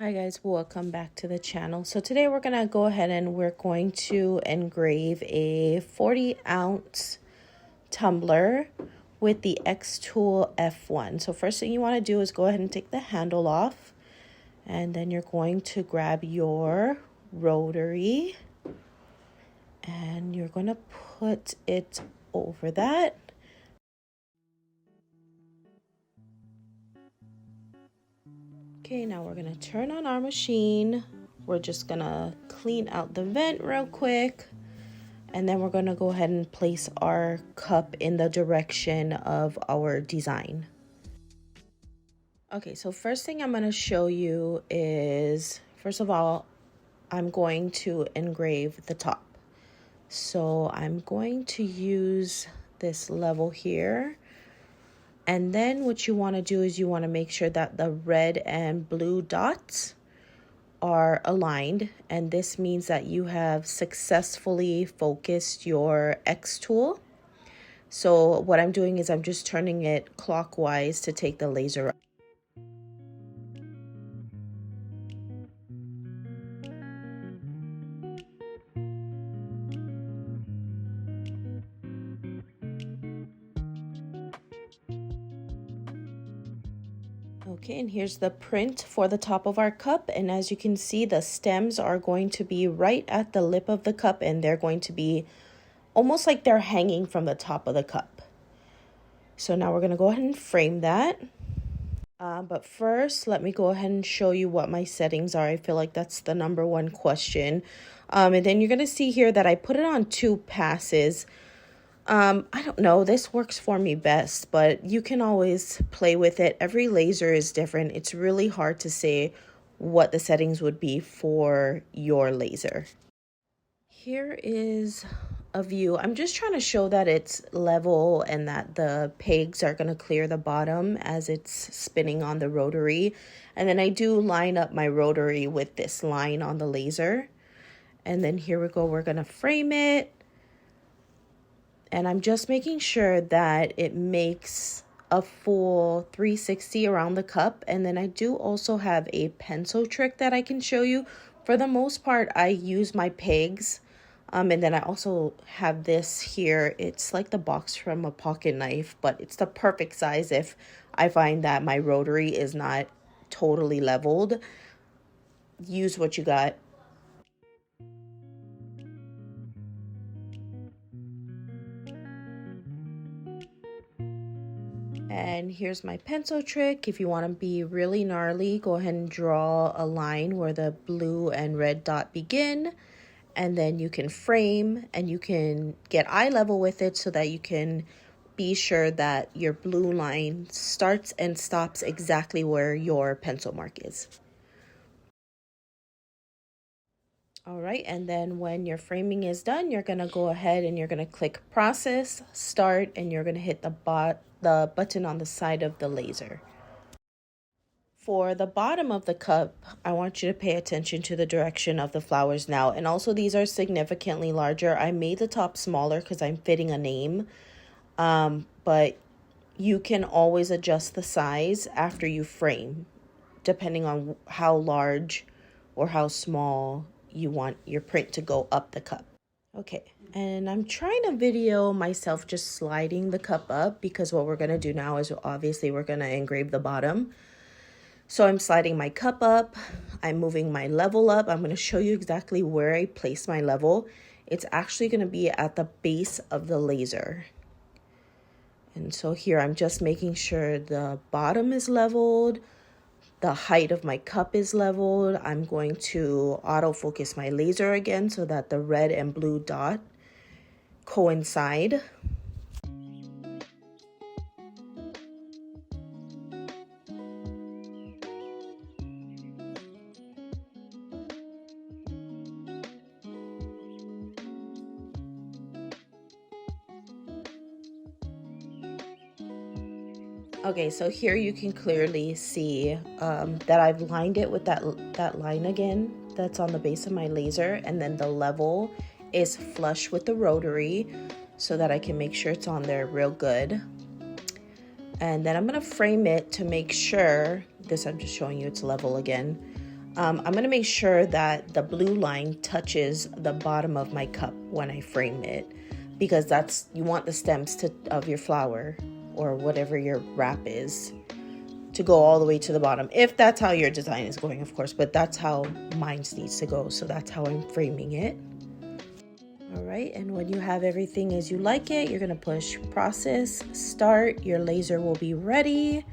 Hi guys, welcome back to the channel. So today we're going to go ahead and we're going to engrave a 40-ounce tumbler with the Xtool F1. So first thing you want to do is go ahead and take the handle off, and then you're going to grab your rotary and you're going to put it over that. Okay, now we're gonna turn on our machine. We're just gonna clean out the vent real quick, and then we're gonna go ahead and place our cup in the direction of our design. Okay, so first thing I'm gonna show you is, first of all, I'm going to engrave the top. So I'm going to use this level here. And then what you want to do is you want to make sure that the red and blue dots are aligned. And this means that you have successfully focused your X tool. So what I'm doing is I'm just turning it clockwise to take the laser up. Okay, and here's the print for the top of our cup, and as you can see, the stems are going to be right at the lip of the cup, and they're going to be almost like they're hanging from the top of the cup. So now we're going to go ahead and frame that. But first, let me go ahead and show you what my settings are. I feel like that's the number one question. And then you're going to see here that I put it on 2 passes. I don't know, this works for me best, but you can always play with it. Every laser is different. It's really hard to say what the settings would be for your laser. Here is a view. I'm just trying to show that it's level and that the pegs are going to clear the bottom as it's spinning on the rotary. And then I do line up my rotary with this line on the laser. And then here we go, we're going to frame it. And I'm just making sure that it makes a full 360 around the cup. And then I do also have a pencil trick that I can show you. For the most part, I use my pegs. And then I also have this here. It's like the box from a pocket knife, but it's the perfect size if I find that my rotary is not totally leveled. Use what you got. And here's my pencil trick. If you want to be really gnarly, go ahead and draw a line where the blue and red dot begin. And then you can frame and you can get eye level with it so that you can be sure that your blue line starts and stops exactly where your pencil mark is. All right, and then when your framing is done, you're gonna go ahead and you're gonna click process, start, and you're gonna hit the button on the side of the laser. For the bottom of the cup, I want you to pay attention to the direction of the flowers now. And also these are significantly larger. I made the top smaller because I'm fitting a name. But you can always adjust the size after you frame, depending on how large or how small you want your print to go up the cup. Okay, and I'm trying to video myself just sliding the cup up because what we're going to do now is obviously we're going to engrave the bottom. So I'm sliding my cup up, I'm moving my level up. I'm going to show you exactly where I place my level. It's actually going to be at the base of the laser. And so here I'm just making sure the bottom is leveled, the height of my cup is leveled. I'm going to autofocus my laser again so that the red and blue dot coincide. Okay, so here you can clearly see that I've lined it with that line again that's on the base of my laser, and then the level is flush with the rotary so that I can make sure it's on there real good. And then I'm going to frame it to make sure, this I'm just showing you it's level again, I'm going to make sure that the blue line touches the bottom of my cup when I frame it, because that's, you want the stems of your flower or whatever your wrap is to go all the way to the bottom, if that's how your design is going, of course, but that's how mine needs to go. So that's how I'm framing it. All right, and when you have everything as you like it, you're gonna push process, start, your laser will be ready.